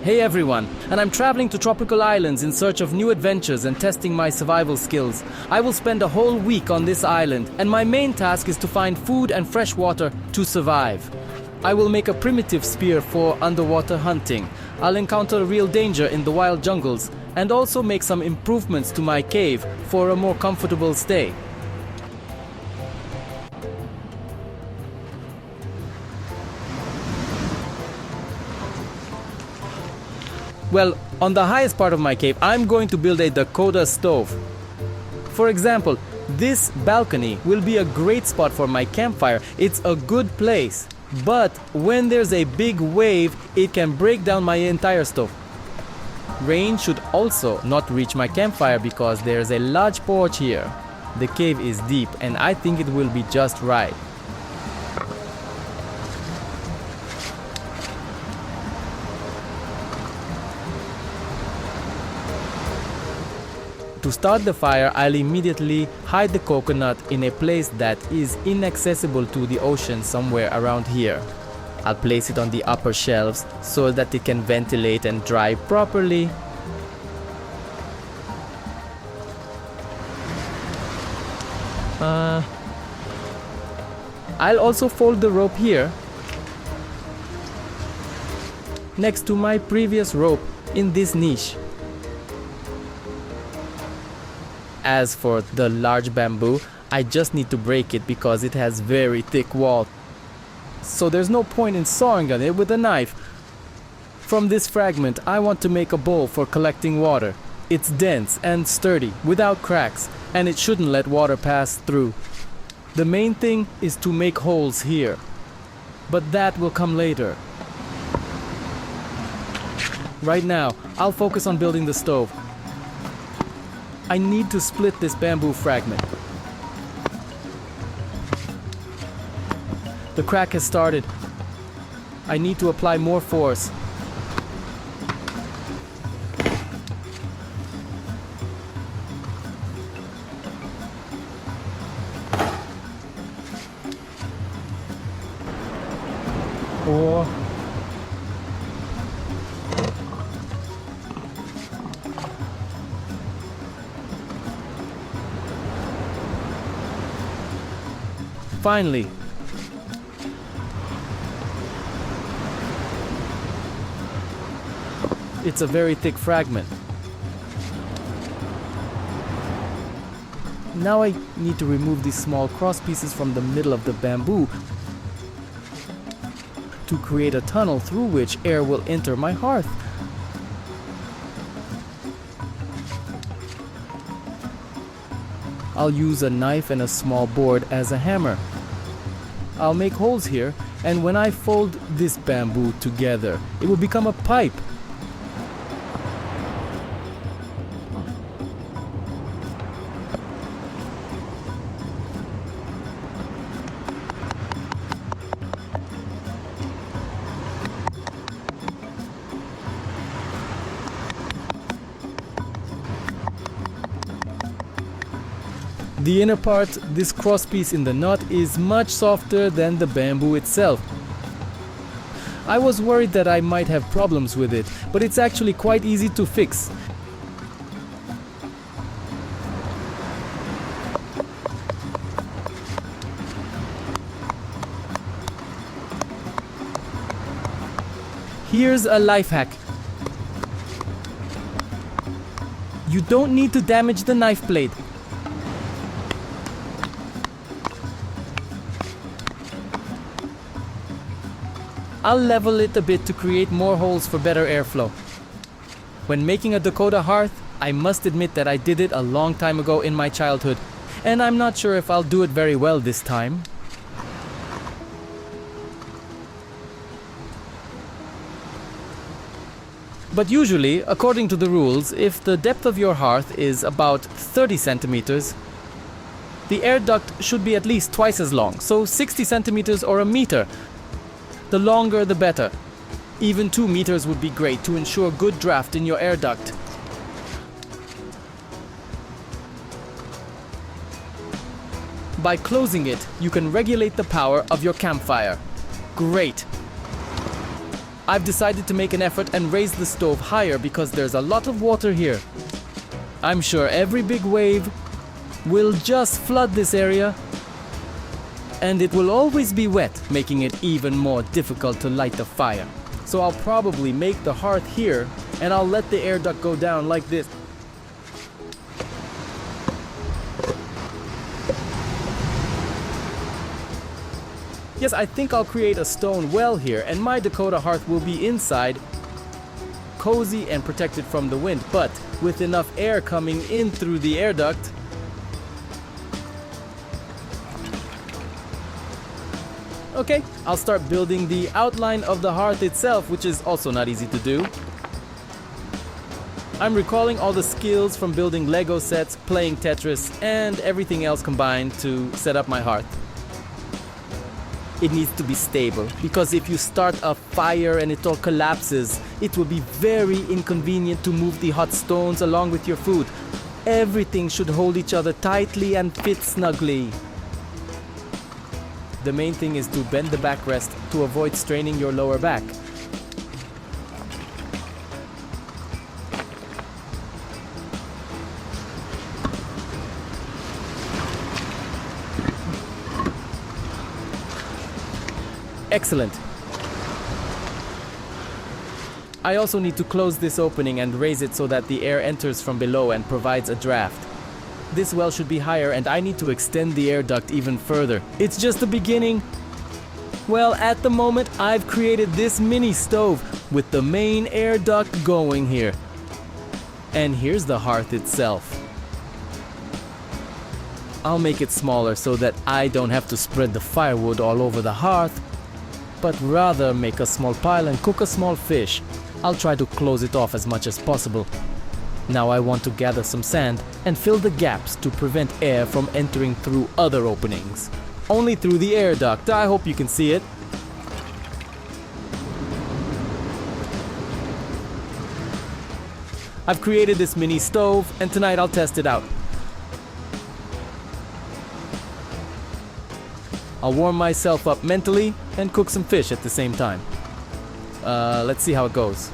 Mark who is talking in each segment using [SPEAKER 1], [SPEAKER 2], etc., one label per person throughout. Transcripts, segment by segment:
[SPEAKER 1] Hey everyone, and I'm traveling to tropical islands in search of new adventures and testing my survival skills. I will spend a whole week on this island, and my main task is to find food and fresh water to survive. I will make a primitive spear for underwater hunting. I'll encounter real danger in the wild jungles, and also make some improvements to my cave for a more comfortable stay. Well, on the highest part of my cave, I'm going to build a Dakota stove. For example, this balcony will be a great spot for my campfire. It's a good place. But when there's a big wave, it can break down my entire stove. Rain should also not reach my campfire because there's a large porch here. The cave is deep and I think it will be just right. To start the fire, I'll immediately hide the coconut in a place that is inaccessible to the ocean somewhere around here. I'll place it on the upper shelves so that it can ventilate and dry properly. I'll also fold the rope here next to my previous rope in this niche. As for the large bamboo, I just need to break it because it has very thick walls. So there's no point in sawing on it with a knife. From this fragment, I want to make a bowl for collecting water. It's dense and sturdy, without cracks, and it shouldn't let water pass through. The main thing is to make holes here, but that will come later. Right now, I'll focus on building the stove. I need to split this bamboo fragment. The crack has started. I need to apply more force. Finally, it's a very thick fragment. Now I need to remove these small cross pieces from the middle of the bamboo to create a tunnel through which air will enter my hearth. I'll use a knife and a small board as a hammer. I'll make holes here, and when I fold this bamboo together, it will become a pipe. The inner part, this crosspiece in the knot, is much softer than the bamboo itself. I was worried that I might have problems with it, but it's actually quite easy to fix. Here's a life hack. You don't need to damage the knife blade. I'll level it a bit to create more holes for better airflow. When making a Dakota hearth, I must admit that I did it a long time ago in my childhood, and I'm not sure if I'll do it very well this time. But usually, according to the rules, if the depth of your hearth is about 30 centimeters, the air duct should be at least twice as long, so 60 centimeters or a meter. The longer the better. Even 2 meters would be great to ensure good draft in your air duct. By closing it, you can regulate the power of your campfire. Great! I've decided to make an effort and raise the stove higher because there's a lot of water here. I'm sure every big wave will just flood this area, and it will always be wet, making it even more difficult to light the fire. So I'll probably make the hearth here, and I'll let the air duct go down like this. Yes, I think I'll create a stone well here, and my Dakota hearth will be inside, cozy and protected from the wind, but with enough air coming in through the air duct. Okay, I'll start building the outline of the hearth itself, which is also not easy to do. I'm recalling all the skills from building Lego sets, playing Tetris, and everything else combined to set up my hearth. It needs to be stable, because if you start a fire and it all collapses, it will be very inconvenient to move the hot stones along with your food. Everything should hold each other tightly and fit snugly. The main thing is to bend the backrest to avoid straining your lower back. Excellent. I also need to close this opening and raise it so that the air enters from below and provides a draft. This well should be higher, and I need to extend the air duct even further. It's just the beginning. Well, at the moment, I've created this mini stove with the main air duct going here. And here's the hearth itself. I'll make it smaller so that I don't have to spread the firewood all over the hearth, but rather make a small pile and cook a small fish. I'll try to close it off as much as possible. Now I want to gather some sand and fill the gaps to prevent air from entering through other openings. Only through the air duct. I hope you can see it. I've created this mini stove, and tonight I'll test it out. I'll warm myself up mentally and cook some fish at the same time. Let's see how it goes.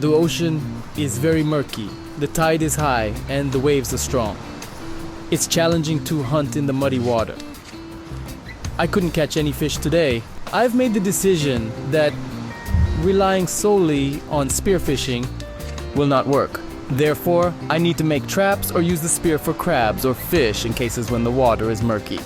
[SPEAKER 1] The ocean is very murky, the tide is high, and the waves are strong. It's challenging to hunt in the muddy water. I couldn't catch any fish today. I've made the decision that relying solely on spearfishing will not work. Therefore, I need to make traps or use the spear for crabs or fish in cases when the water is murky.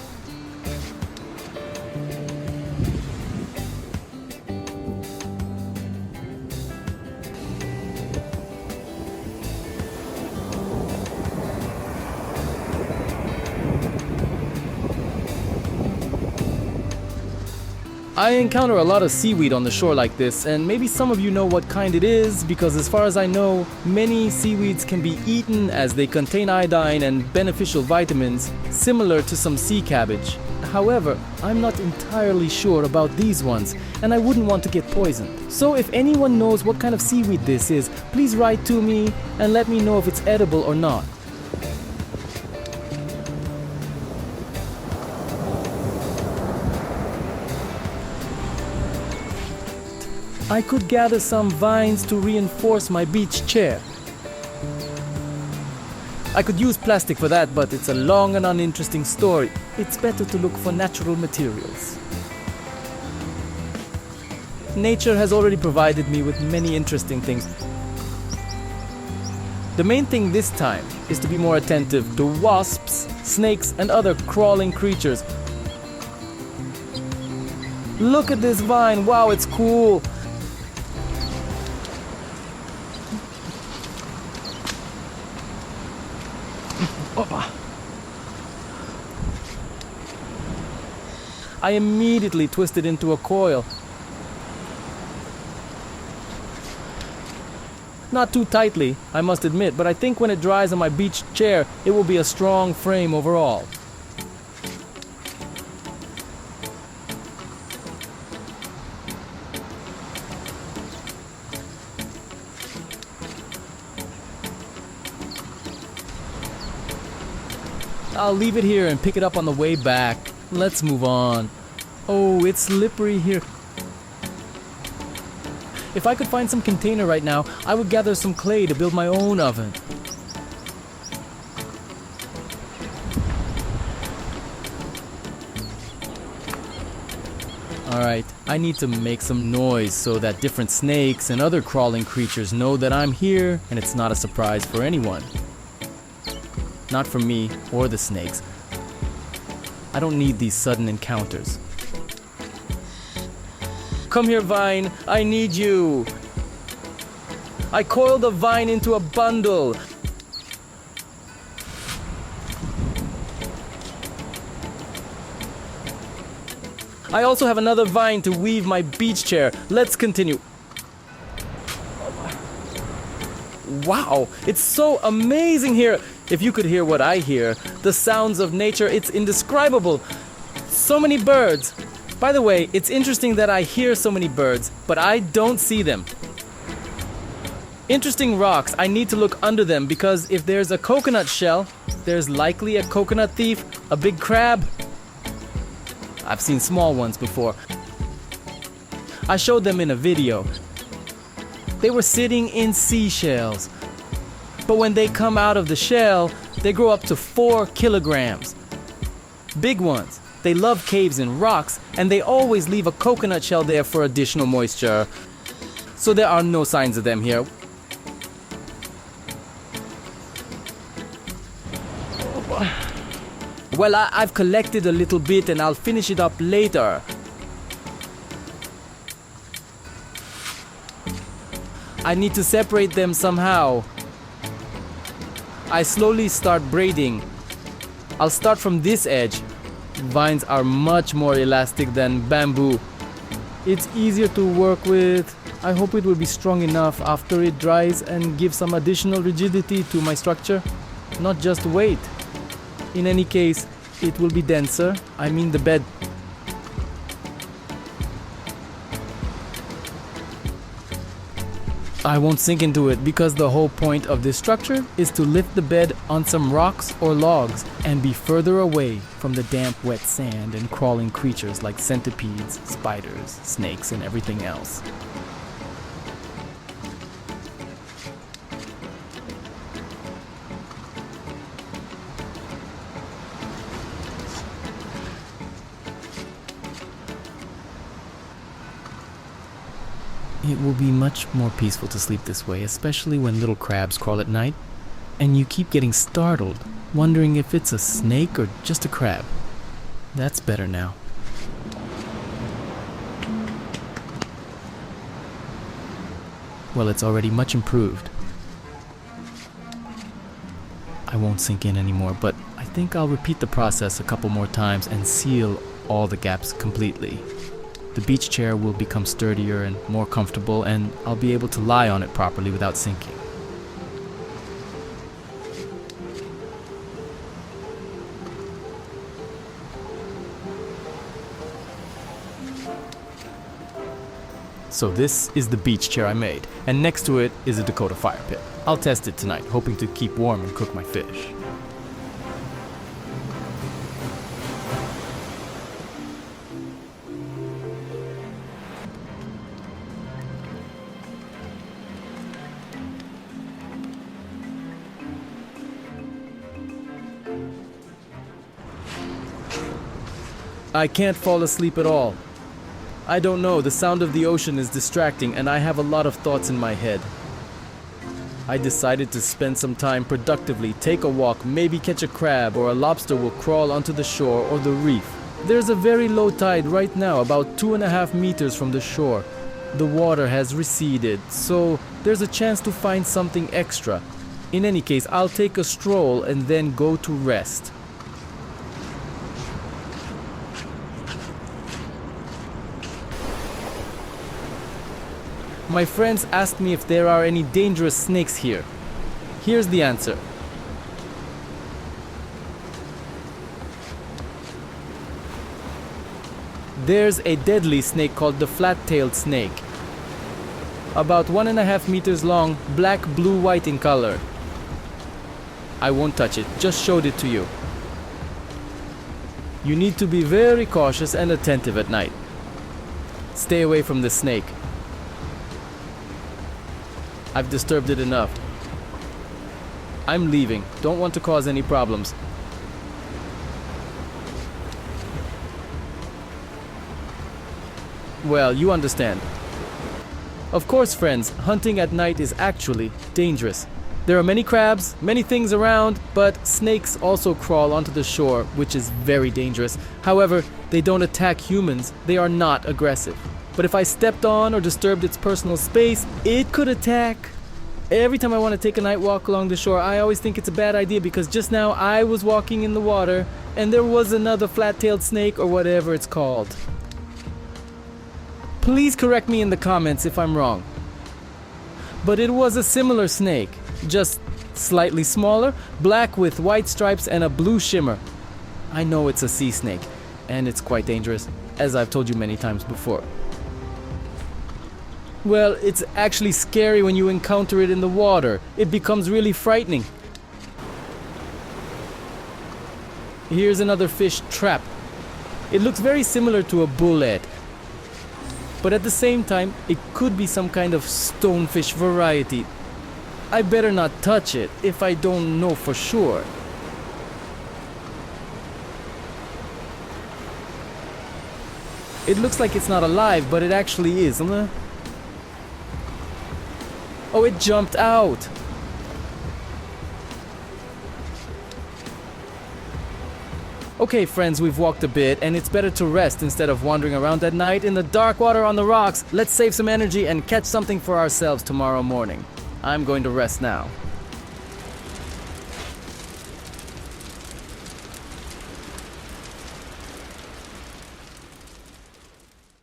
[SPEAKER 1] I encounter a lot of seaweed on the shore like this, and maybe some of you know what kind it is, because as far as I know, many seaweeds can be eaten as they contain iodine and beneficial vitamins, similar to some sea cabbage. However, I'm not entirely sure about these ones, and I wouldn't want to get poisoned. So if anyone knows what kind of seaweed this is, please write to me and let me know if it's edible or not. I could gather some vines to reinforce my beach chair. I could use plastic for that, but it's a long and uninteresting story. It's better to look for natural materials. Nature has already provided me with many interesting things. The main thing this time is to be more attentive to wasps, snakes, and other crawling creatures. Look at this vine, wow, it's cool. I immediately twisted into a coil. Not too tightly, I must admit, but I think when it dries on my beach chair, it will be a strong frame overall. I'll leave it here and pick it up on the way back. Let's move on. Oh, it's slippery here. If I could find some container right now, I would gather some clay to build my own oven. Alright, I need to make some noise so that different snakes and other crawling creatures know that I'm here and it's not a surprise for anyone. Not for me or the snakes. I don't need these sudden encounters. Come here, vine. I need you. I coiled the vine into a bundle. I also have another vine to weave my beach chair. Let's continue. Wow, it's so amazing here. If you could hear what I hear, the sounds of nature, it's indescribable. So many birds. By the way, it's interesting that I hear so many birds, but I don't see them. Interesting rocks. I need to look under them because if there's a coconut shell, there's likely a coconut thief, a big crab. I've seen small ones before. I showed them in a video. They were sitting in seashells. But when they come out of the shell, they grow up to 4 kilograms. Big ones. They love caves and rocks, and they always leave a coconut shell there for additional moisture. So there are no signs of them here. Well, I've collected a little bit and I'll finish it up later. I need to separate them somehow. I slowly start braiding. I'll start from this edge. Vines are much more elastic than bamboo. It's easier to work with. I hope it will be strong enough after it dries and give some additional rigidity to my structure, not just weight. In any case, it will be denser. I mean the bed. I won't sink into it because the whole point of this structure is to lift the bed on some rocks or logs and be further away from the damp, wet sand and crawling creatures like centipedes, spiders, snakes, and everything else. It will be much more peaceful to sleep this way, especially when little crabs crawl at night, and you keep getting startled, wondering if it's a snake or just a crab. That's better now. Well, it's already much improved. I won't sink in anymore, but I think I'll repeat the process a couple more times and seal all the gaps completely. The beach chair will become sturdier and more comfortable, and I'll be able to lie on it properly without sinking. So this is the beach chair I made, and next to it is a Dakota fire pit. I'll test it tonight, hoping to keep warm and cook my fish. I can't fall asleep at all. I don't know, the sound of the ocean is distracting and I have a lot of thoughts in my head. I decided to spend some time productively, take a walk, maybe catch a crab or a lobster will crawl onto the shore or the reef. There's a very low tide right now, about 2.5 meters from the shore. The water has receded, so there's a chance to find something extra. In any case, I'll take a stroll and then go to rest. My friends asked me if there are any dangerous snakes here. Here's the answer. There's a deadly snake called the flat-tailed snake. About 1.5 meters long, black, blue, white in color. I won't touch it, just showed it to you. You need to be very cautious and attentive at night. Stay away from the snake. I've disturbed it enough. I'm leaving. Don't want to cause any problems. Well, you understand. Of course, friends, hunting at night is actually dangerous. There are many crabs, many things around, but snakes also crawl onto the shore, which is very dangerous. However, they don't attack humans. They are not aggressive. But if I stepped on or disturbed its personal space, it could attack. Every time I want to take a night walk along the shore, I always think it's a bad idea because just now I was walking in the water and there was another flat-tailed snake or whatever it's called. Please correct me in the comments if I'm wrong. But it was a similar snake, just slightly smaller, black with white stripes and a blue shimmer. I know it's a sea snake, and it's quite dangerous, as I've told you many times before. Well, it's actually scary when you encounter it in the water. It becomes really frightening. Here's another fish trap. It looks very similar to a bullet. But at the same time, it could be some kind of stonefish variety. I better not touch it if I don't know for sure. It looks like it's not alive, but it actually is. Oh, it jumped out. Okay, friends, we've walked a bit, and it's better to rest instead of wandering around at night in the dark water on the rocks. Let's save some energy and catch something for ourselves tomorrow morning. I'm going to rest now.